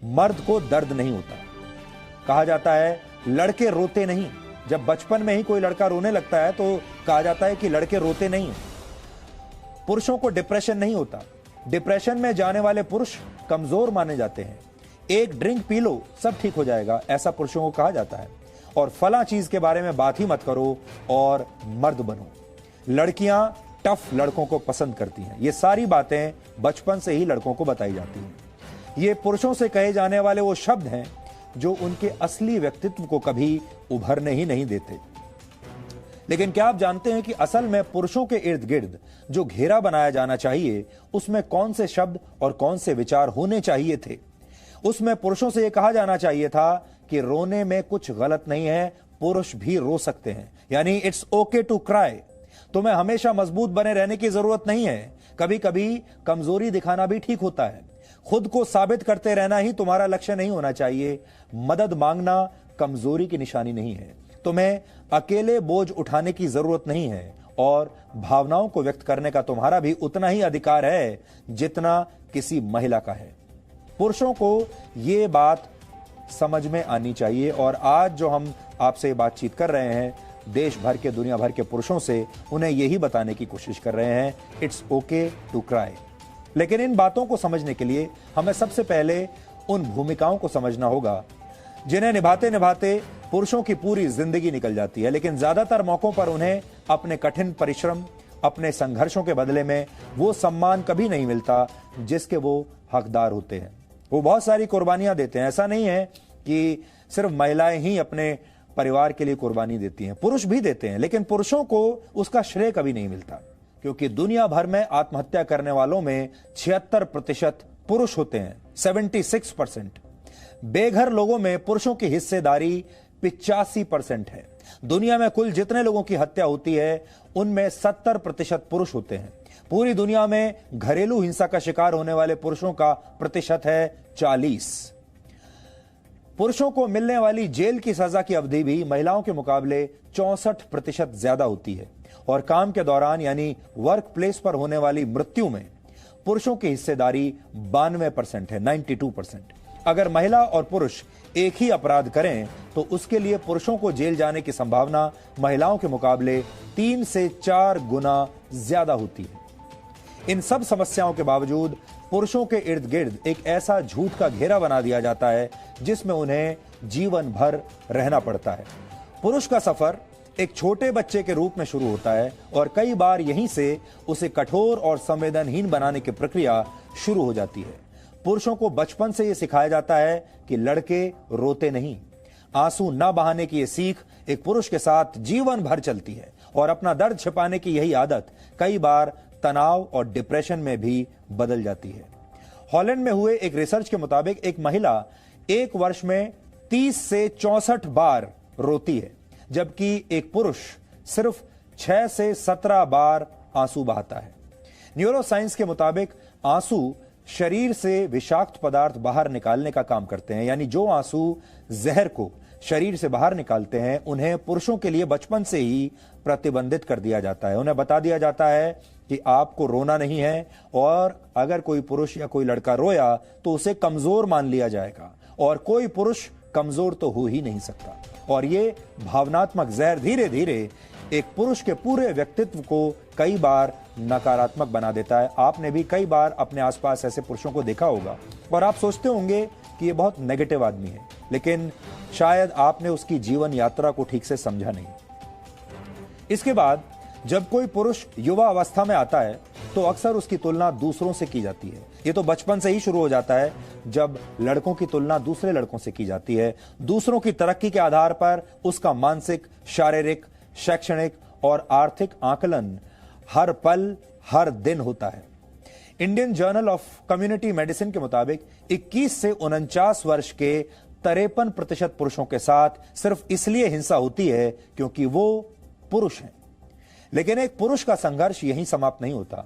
मर्द को दर्द नहीं होता। कहा जाता है लड़के रोते नहीं। जब बचपन में ही कोई लड़का रोने लगता है तो कहा जाता है कि लड़के रोते नहीं। पुरुषों को डिप्रेशन नहीं होता। डिप्रेशन में जाने वाले पुरुष कमजोर माने जाते हैं। एक ड्रिंक पी लो सब ठीक हो जाएगा, ऐसा पुरुषों को कहा जाता है। और फला चीज के बारे में बात ही मत करो और मर्द बनो। लड़कियां टफ लड़कों को पसंद करती हैं। ये सारी बातें बचपन से ही लड़कों को बताई जाती हैं। ये पुरुषों से कहे जाने वाले वो शब्द हैं जो उनके असली व्यक्तित्व को कभी उभरने ही नहीं देते। लेकिन क्या आप जानते हैं कि असल में पुरुषों के इर्द गिर्द जो घेरा बनाया जाना चाहिए उसमें कौन से शब्द और कौन से विचार होने चाहिए थे? उसमें पुरुषों से यह कहा जाना चाहिए था कि रोने में कुछ गलत नहीं है, पुरुष भी रो सकते हैं। यानी इट्स ओके टू क्राई। तुम्हें हमेशा मजबूत बने रहने की जरूरत नहीं है, कभी कभी कमजोरी दिखाना भी ठीक होता है। खुद को साबित करते रहना ही तुम्हारा लक्ष्य नहीं होना चाहिए। मदद मांगना कमजोरी की निशानी नहीं है। तुम्हें अकेले बोझ उठाने की जरूरत नहीं है और भावनाओं को व्यक्त करने का तुम्हारा भी उतना ही अधिकार है जितना किसी महिला का है। पुरुषों को यह बात समझ में आनी चाहिए और आज जो हम आपसे बातचीत कर रहे हैं देश भर के दुनिया भर के पुरुषों से, उन्हें यही बताने की कोशिश कर रहे हैं इट्स ओके टू क्राई। लेकिन इन बातों को समझने के लिए हमें सबसे पहले उन भूमिकाओं को समझना होगा जिन्हें निभाते निभाते पुरुषों की पूरी जिंदगी निकल जाती है, लेकिन ज्यादातर मौकों पर उन्हें अपने कठिन परिश्रम, अपने संघर्षों के बदले में वो सम्मान कभी नहीं मिलता जिसके वो हकदार होते हैं। वो बहुत सारी कुर्बानियां देते हैं। ऐसा नहीं है कि सिर्फ महिलाएं ही अपने परिवार के लिए कुर्बानी देती हैं, पुरुष भी देते हैं, लेकिन पुरुषों को उसका श्रेय कभी नहीं मिलता क्योंकि दुनिया भर में आत्महत्या करने वालों में 76% पुरुष होते हैं, 76%। बेघर लोगों में पुरुषों की हिस्सेदारी 85% है। दुनिया में कुल जितने लोगों की हत्या होती है उनमें 70% पुरुष होते हैं। पूरी दुनिया में घरेलू हिंसा का शिकार होने वाले पुरुषों का प्रतिशत है 40। पुरुषों को मिलने वाली जेल की सजा की अवधि भी महिलाओं के मुकाबले 64% ज्यादा होती है और काम के दौरान यानी वर्क प्लेस पर होने वाली मृत्यु में पुरुषों की हिस्सेदारी 92% है, 92%। अगर महिला और पुरुष एक ही अपराध करें तो उसके लिए पुरुषों को जेल जाने की संभावना महिलाओं के मुकाबले 3 से 4 गुना ज्यादा होती है। इन सब समस्याओं के बावजूद पुरुषों के इर्द गिर्द एक ऐसा झूठ का घेरा बना दिया जाता है जिसमें उन्हें जीवन भर रहना पड़ता है। पुरुष का सफर एक छोटे बच्चे के रूप में शुरू होता है और कई बार यहीं से उसे कठोर और संवेदनहीन बनाने की प्रक्रिया शुरू हो जाती है। पुरुषों को बचपन से यह सिखाया जाता है कि लड़के रोते नहीं। आंसू न बहाने की यह सीख एक पुरुष के साथ जीवन भर चलती है और अपना दर्द छिपाने की यही आदत कई बार तनाव और डिप्रेशन में भी बदल जाती है। हॉलैंड में हुए एक रिसर्च के मुताबिक एक महिला एक वर्ष में 30 से 64 बार रोती है, जबकि एक पुरुष सिर्फ 6 से 17 बार आंसू बहाता है। न्यूरोसाइंस के मुताबिक आंसू शरीर से विषाक्त पदार्थ बाहर निकालने का काम करते हैं। यानी जो आंसू जहर को शरीर से बाहर निकालते हैं उन्हें पुरुषों के लिए बचपन से ही प्रतिबंधित कर दिया जाता है। उन्हें बता दिया जाता है कि आपको रोना नहीं है और अगर कोई पुरुष या कोई लड़का रोया तो उसे कमजोर मान लिया जाएगा और कोई पुरुष कमजोर तो हो ही नहीं सकता। और ये भावनात्मक जहर धीरे धीरे एक पुरुष के पूरे व्यक्तित्व को कई बार नकारात्मक बना देता है। आपने भी कई बार अपने आसपास ऐसे पुरुषों को देखा होगा और आप सोचते होंगे कि ये बहुत नेगेटिव आदमी है, लेकिन शायद आपने उसकी जीवन यात्रा को ठीक से समझा नहीं। इसके बाद जब कोई पुरुष युवा अवस्था में आता है तो अक्सर उसकी तुलना दूसरों से की जाती है। ये तो बचपन से ही शुरू हो जाता है जब लड़कों की तुलना दूसरे लड़कों से की जाती है। दूसरों की तरक्की के आधार पर उसका मानसिक, शारीरिक, शैक्षणिक और आर्थिक आकलन हर पल हर दिन होता है। Indian journal of community medicine के मुताबिक 21 से 49 वर्ष के 53% पुरुषों के साथ सिर्फ इसलिए हिंसा होती है क्योंकि वो पुरुष हैं। लेकिन एक पुरुष का संघर्ष यहीं समाप्त नहीं होता।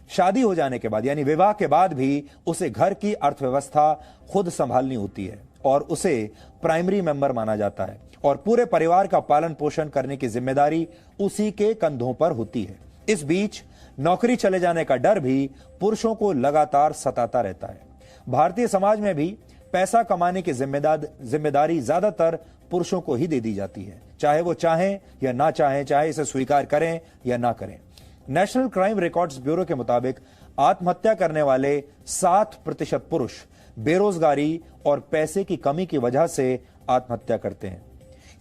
शादी हो जाने के बाद यानी विवाह के बाद भी उसे घर की अर्थव्यवस्था खुद संभालनी होती है और उसे प्राइमरी मेंबर माना जाता है और पूरे परिवार का पालन पोषण करने की जिम्मेदारी उसी के कंधों पर होती है। इस बीच नौकरी चले जाने का डर भी पुरुषों को लगातार सताता रहता है। भारतीय समाज में भी पैसा कमाने की जिम्मेदारी ज्यादातर पुरुषों को ही दे दी जाती है, चाहे वो चाहें या ना चाहें, चाहे इसे स्वीकार करें या ना करें। नेशनल क्राइम रिकॉर्ड्स ब्यूरो के मुताबिक आत्महत्या करने वाले 60% पुरुष बेरोजगारी और पैसे की कमी की वजह से आत्महत्या करते हैं।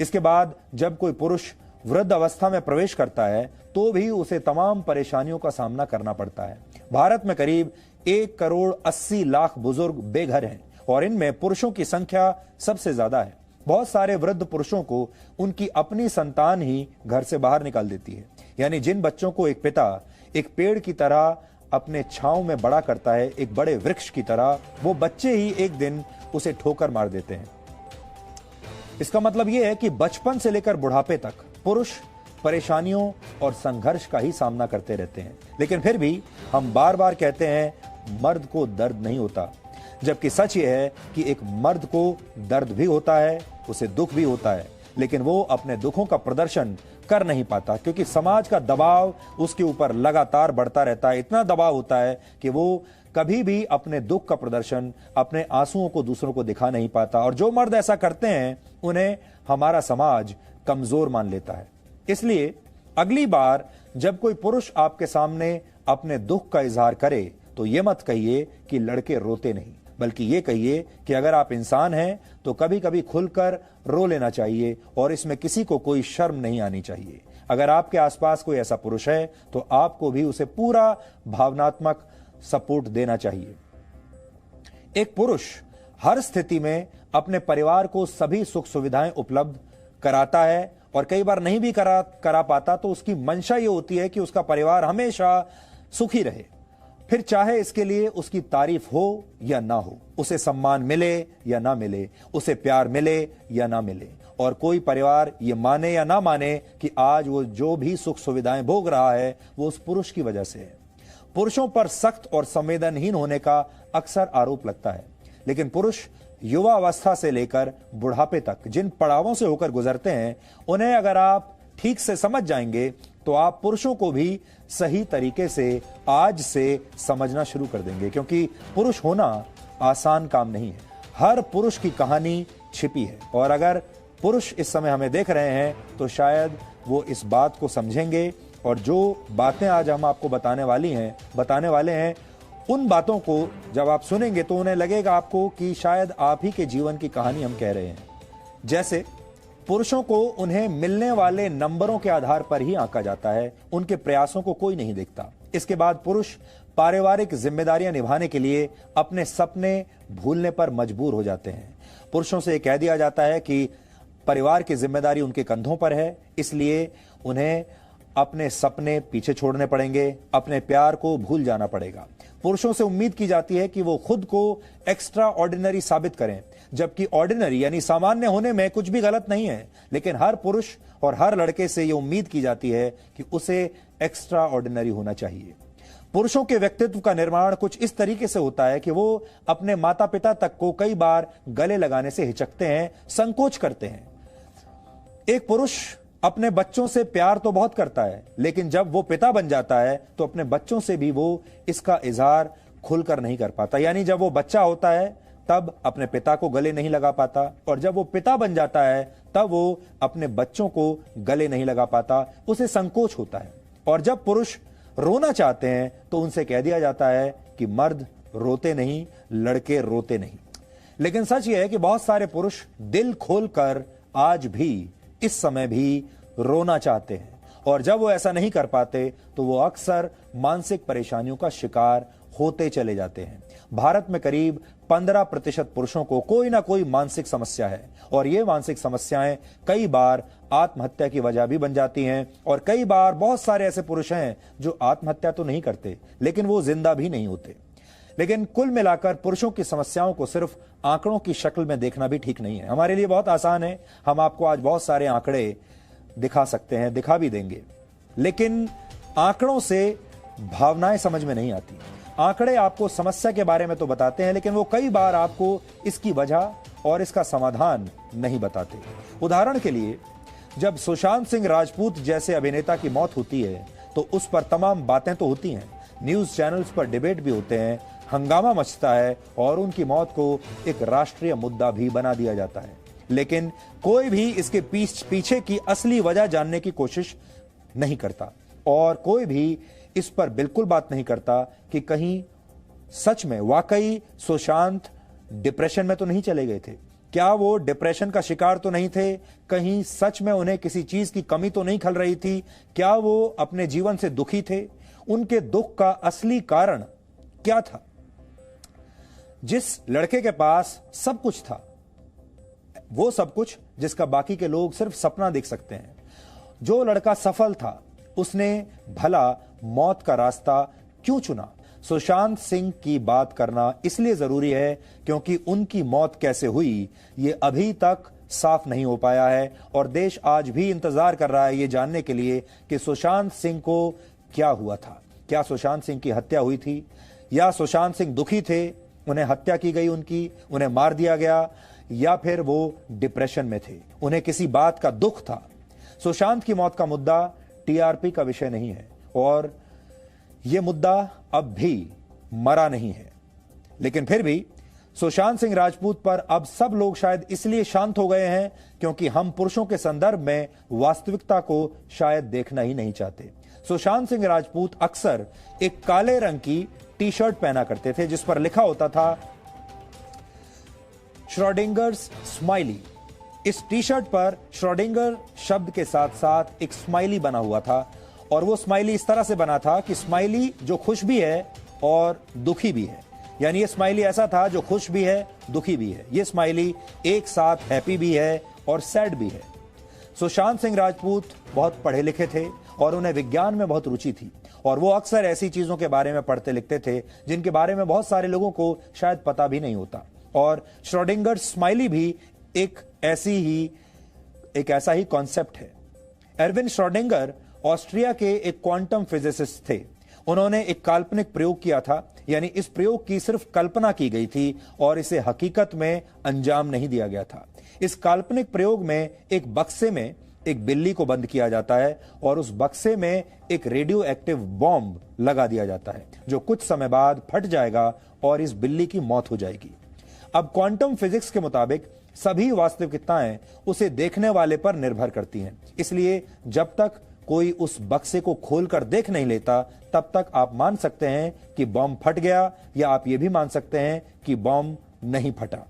इसके बाद जब कोई पुरुष वृद्ध अवस्था में प्रवेश करता है तो भी उसे तमाम परेशानियों का सामना करना पड़ता है। भारत में करीब 1,80,00,000 बुजुर्ग बेघर हैं और इनमें पुरुषों की संख्या सबसे ज्यादा है। बहुत सारे वृद्ध पुरुषों को उनकी अपनी संतान ही घर से बाहर निकाल देती है, यानी जिन बच्चों को एक पिता एक पेड़ की तरह अपने छांव में बड़ा करता है, एक बड़े वृक्ष की तरह, वो बच्चे ही एक दिन उसे ठोकर मार देते हैं। इसका मतलब यह है कि बचपन से लेकर बुढ़ापे तक पुरुष परेशानियों और संघर्ष का ही सामना करते रहते हैं। लेकिन फिर भी हम बार बार कहते हैं मर्द को दर्द नहीं होता, जबकि सच यह है कि एक मर्द को दर्द भी होता है, उसे दुख भी होता है, लेकिन वो अपने दुखों का प्रदर्शन कर नहीं पाता क्योंकि समाज का दबाव उसके ऊपर लगातार बढ़ता रहता है। इतना दबाव होता है कि वो कभी भी अपने दुख का प्रदर्शन, अपने आंसुओं को दूसरों को दिखा नहीं पाता। और जो मर्द ऐसा करते हैं उन्हें हमारा समाज कमजोर मान लेता है। इसलिए अगली बार जब कोई पुरुष आपके सामने अपने दुख का इजहार करे तो यह मत कहिए कि लड़के रोते नहीं, बल्कि ये कहिए कि अगर आप इंसान हैं तो कभी कभी खुलकर रो लेना चाहिए और इसमें किसी को कोई शर्म नहीं आनी चाहिए। अगर आपके आसपास कोई ऐसा पुरुष है तो आपको भी उसे पूरा भावनात्मक सपोर्ट देना चाहिए। एक पुरुष हर स्थिति में अपने परिवार को सभी सुख सुविधाएं उपलब्ध कराता है और कई बार नहीं भी करा पाता तो उसकी मंशा ये होती है कि उसका परिवार हमेशा सुखी रहे, फिर चाहे इसके लिए उसकी तारीफ हो या ना हो, उसे सम्मान मिले या ना मिले, उसे प्यार मिले या ना मिले। और कोई परिवार ये माने या ना माने कि आज वो जो भी सुख सुविधाएं भोग रहा है वो उस पुरुष की वजह से है। पुरुषों पर सख्त और संवेदनहीन होने का अक्सर आरोप लगता है, लेकिन पुरुष युवा अवस्था से लेकर बुढ़ापे तक जिन पड़ावों से होकर गुजरते हैं उन्हें अगर आप ठीक से समझ जाएंगे तो आप पुरुषों को भी सही तरीके से आज से समझना शुरू कर देंगे, क्योंकि पुरुष होना आसान काम नहीं है। हर पुरुष की कहानी छिपी है और अगर पुरुष इस समय हमें देख रहे हैं तो शायद वो इस बात को समझेंगे और जो बातें आज हम आपको बताने वाले हैं उन बातों को जब आप सुनेंगे तो उन्हें लगेगा आपको कि शायद आप ही के जीवन की कहानी हम कह रहे हैं। जैसे पुरुषों को उन्हें मिलने वाले नंबरों के आधार पर ही आंका जाता है, उनके प्रयासों को कोई नहीं देखता। इसके बाद पुरुष पारिवारिक जिम्मेदारियां निभाने के लिए अपने सपने भूलने पर मजबूर हो जाते हैं। पुरुषों से कह दिया जाता है कि परिवार की जिम्मेदारी उनके कंधों पर है, इसलिए उन्हें अपने सपने पीछे छोड़ने पड़ेंगे, अपने प्यार को भूल जाना पड़ेगा। पुरुषों से उम्मीद की जाती है कि वो खुद को एक्स्ट्रा ऑर्डिनरी साबित करें, जबकि ऑर्डिनरी यानी सामान्य होने में कुछ भी गलत नहीं है, लेकिन हर पुरुष और हर लड़के से ये उम्मीद की जाती है कि उसे एक्स्ट्रा ऑर्डिनरी होना चाहिए। पुरुषों के व्यक्तित्व का निर्माण कुछ इस तरीके से होता है कि वो अपने माता पिता तक को कई बार गले लगाने से हिचकते हैं, संकोच करते हैं। एक पुरुष अपने बच्चों से प्यार तो बहुत करता है, लेकिन जब वो पिता बन जाता है तो अपने बच्चों से भी वो इसका इजहार खुलकर नहीं कर पाता। यानी जब वो बच्चा होता है तब अपने पिता को गले नहीं लगा पाता, और जब वो पिता बन जाता है तब वो अपने बच्चों को गले नहीं लगा पाता, उसे संकोच होता है। और जब पुरुष रोना चाहते हैं तो उनसे कह दिया जाता है कि मर्द रोते नहीं, लड़के रोते नहीं। लेकिन सच यह है कि बहुत सारे पुरुष दिल खोलकर आज भी इस समय भी रोना चाहते हैं, और जब वो ऐसा नहीं कर पाते तो वो अक्सर मानसिक परेशानियों का शिकार होते चले जाते हैं। भारत में करीब 15% पुरुषों को कोई ना कोई मानसिक समस्या है, और ये मानसिक समस्याएं कई बार आत्महत्या की वजह भी बन जाती हैं। और कई बार बहुत सारे ऐसे पुरुष हैं जो आत्महत्या तो नहीं करते, लेकिन वो जिंदा भी नहीं होते। लेकिन कुल मिलाकर पुरुषों की समस्याओं को सिर्फ आंकड़ों की शक्ल में देखना भी ठीक नहीं है। हमारे लिए बहुत आसान है, हम आपको आज बहुत सारे आंकड़े दिखा सकते हैं, दिखा भी देंगे, लेकिन आंकड़ों से भावनाएं समझ में नहीं आती। आंकड़े आपको समस्या के बारे में तो बताते हैं, लेकिन वो कई बार आपको इसकी वजह और इसका समाधान नहीं बताते। उदाहरण के लिए, जब सुशांत सिंह राजपूत जैसे अभिनेता की मौत होती है तो उस पर तमाम बातें तो होती हैं, न्यूज चैनल्स पर डिबेट भी होते हैं, हंगामा मचता है और उनकी मौत को एक राष्ट्रीय मुद्दा भी बना दिया जाता है। लेकिन कोई भी इसके पीछे की असली वजह जानने की कोशिश नहीं करता और कोई भी इस पर बिल्कुल बात नहीं करता कि कहीं सच में वाकई सुशांत डिप्रेशन में तो नहीं चले गए थे, क्या वो डिप्रेशन का शिकार तो नहीं थे, कहीं सच में उन्हें किसी चीज की कमी तो नहीं खल रही थी, क्या वो अपने जीवन से दुखी थे, उनके दुख का असली कारण क्या था। जिस लड़के के पास सब कुछ था, वो सब कुछ जिसका बाकी के लोग सिर्फ सपना देख सकते हैं, जो लड़का सफल था, उसने भला मौत का रास्ता क्यों चुना। सुशांत सिंह की बात करना इसलिए जरूरी है क्योंकि उनकी मौत कैसे हुई ये अभी तक साफ नहीं हो पाया है और देश आज भी इंतजार कर रहा है ये जानने के लिए कि सुशांत सिंह को क्या हुआ था। क्या सुशांत सिंह की हत्या हुई थी या सुशांत सिंह दुखी थे, उन्हें हत्या की गई, उन्हें मार दिया गया, या फिर वो डिप्रेशन में थे, उन्हें किसी बात का दुख था। सुशांत की मौत का मुद्दा टीआरपी का विषय नहीं है और यह मुद्दा अब भी मरा नहीं है। लेकिन फिर भी सुशांत सिंह राजपूत पर अब सब लोग शायद इसलिए शांत हो गए हैं क्योंकि हम पुरुषों के संदर्भ में वास्तविकता को शायद देखना ही नहीं चाहते। सुशांत सिंह राजपूत अक्सर एक काले रंग की टी शर्ट पहना करते थे जिस पर लिखा होता था श्रोडिंगर्स स्माइली। इस टी शर्ट पर श्रोडिंगर शब्द के साथ साथ एक स्माइली बना हुआ था और वो स्माइली इस तरह से बना था कि स्माइली जो खुश भी है और दुखी भी है, यानी ये स्माइली ऐसा था जो खुश भी है, दुखी भी है। ये स्माइली एक साथ हैप्पी भी है और सैड भी है। सुशांत सिंह राजपूत बहुत पढ़े लिखे थे और उन्हें विज्ञान में बहुत रुचि थी और वो अक्सर ऐसी चीजों के बारे में पढ़ते लिखते थे जिनके बारे में बहुत सारे लोगों को शायद पता भी नहीं होता। और श्रोडिंगर स्माइली भी एक ऐसा ही कॉन्सेप्ट है। एर्विन श्रोडिंगर ऑस्ट्रिया के एक क्वांटम फिजिसिस्ट थे। उन्होंने एक काल्पनिक प्रयोग किया था, यानी इस प्रयोग की सिर्फ कल्पना की गई थी और इसे हकीकत में अंजाम नहीं दिया गया था। इस काल्पनिक प्रयोग में एक बक्से में एक बिल्ली को बंद किया जाता है और उस बक्से में एक रेडियो एक्टिव बॉम्ब लगा दिया जाता है जो कुछ समय बाद फट जाएगा और इस बिल्ली की मौत हो जाएगी। अब क्वांटम फिजिक्स के मुताबिक सभी वास्तविकताएं उसे देखने वाले पर निर्भर करती हैं, इसलिए जब तक कोई उस बक्से को खोलकर देख नहीं लेता तब तक आप मान सकते हैं कि बॉम्ब फट गया या आप यह भी मान सकते हैं कि बॉम्ब नहीं फटा।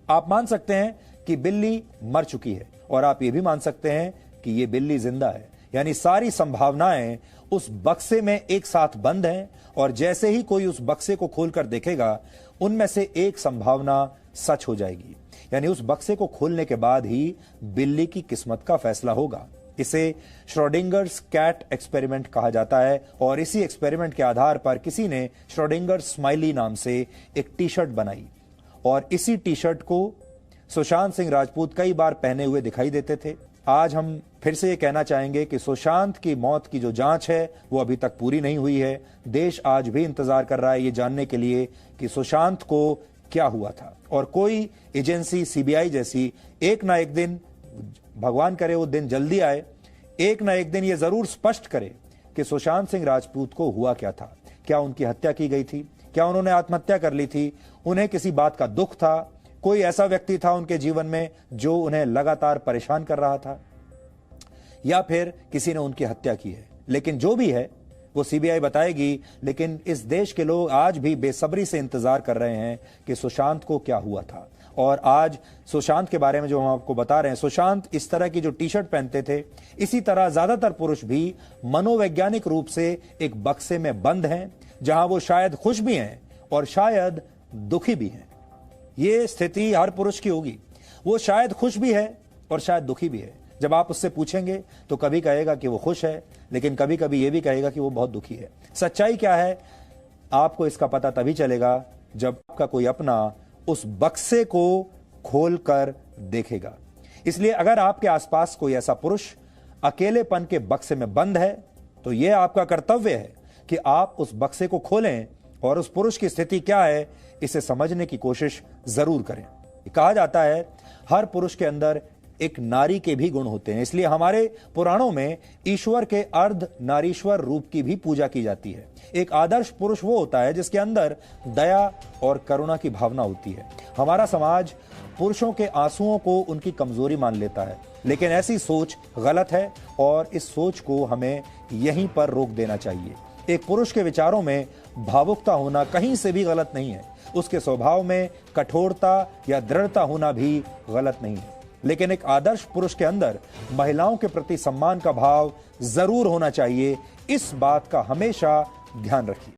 आप मान सकते हैं कि बिल्ली मर चुकी है और आप ये भी मान सकते हैं कि ये बिल्ली जिंदा है, यानी सारी संभावनाएं उस बक्से में एक साथ बंद हैं और जैसे ही कोई उस बक्से को खोलकर देखेगा उनमें से एक संभावना सच हो जाएगी, यानी उस बक्से को खोलने के बाद ही बिल्ली की किस्मत का फैसला होगा। इसे श्रोडिंगर्स कैट एक्सपेरिमेंट कहा जाता है और इसी एक्सपेरिमेंट के आधार पर किसी ने श्रोडिंगर स्माइली नाम से एक टी शर्ट बनाई और इसी टी शर्ट को सुशांत सिंह राजपूत कई बार पहने हुए दिखाई देते थे। आज हम फिर से ये कहना चाहेंगे कि सुशांत की मौत की जो जांच है वो अभी तक पूरी नहीं हुई है। देश आज भी इंतजार कर रहा है ये जानने के लिए कि सुशांत को क्या हुआ था और कोई एजेंसी सीबीआई जैसी एक ना एक दिन, भगवान करे वो दिन जल्दी आए, एक ना एक दिन ये जरूर स्पष्ट करे कि सुशांत सिंह राजपूत को हुआ क्या था। क्या उनकी हत्या की गई थी, क्या उन्होंने आत्महत्या कर ली थी, उन्हें किसी बात का दुख था, कोई ऐसा व्यक्ति था उनके जीवन में जो उन्हें लगातार परेशान कर रहा था, या फिर किसी ने उनकी हत्या की है। लेकिन जो भी है वो सीबीआई बताएगी। लेकिन इस देश के लोग आज भी बेसब्री से इंतजार कर रहे हैं कि सुशांत को क्या हुआ था। और आज सुशांत के बारे में जो हम आपको बता रहे हैं, सुशांत इस तरह की जो टी शर्ट पहनते थे, इसी तरह ज्यादातर पुरुष भी मनोवैज्ञानिक रूप से एक बक्से में बंद हैं जहां वो शायद खुश भी हैं और शायद दुखी भी हैं। ये स्थिति हर पुरुष की होगी, वो शायद खुश भी है और शायद दुखी भी है। जब आप उससे पूछेंगे तो कभी कहेगा कि वो खुश है, लेकिन कभी कभी ये भी कहेगा कि वो बहुत दुखी है। सच्चाई क्या है आपको इसका पता तभी चलेगा जब आपका कोई अपना उस बक्से को खोलकर देखेगा। इसलिए अगर आपके आसपास कोई ऐसा पुरुष अकेलेपन के बक्से में बंद है तो यह आपका कर्तव्य है कि आप उस बक्से को खोलें और उस पुरुष की स्थिति क्या है इसे समझने की कोशिश जरूर करें। कहा जाता है हर पुरुष के अंदर एक नारी के भी गुण होते हैं। इसलिए हमारे पुराणों में ईश्वर के अर्ध नारीश्वर रूप की भी पूजा की जाती है। एक आदर्श पुरुष वो होता है जिसके अंदर दया और करुणा की भावना होती है। हमारा समाज पुरुषों के आंसुओं को उनकी कमजोरी मान लेता है, लेकिन ऐसी सोच गलत है और इस सोच को हमें यहीं पर रोक देना चाहिए। एक पुरुष के विचारों में भावुकता होना कहीं से भी गलत नहीं है, उसके स्वभाव में कठोरता या दृढ़ता होना भी गलत नहीं है, लेकिन एक आदर्श पुरुष के अंदर महिलाओं के प्रति सम्मान का भाव जरूर होना चाहिए। इस बात का हमेशा ध्यान रखिए।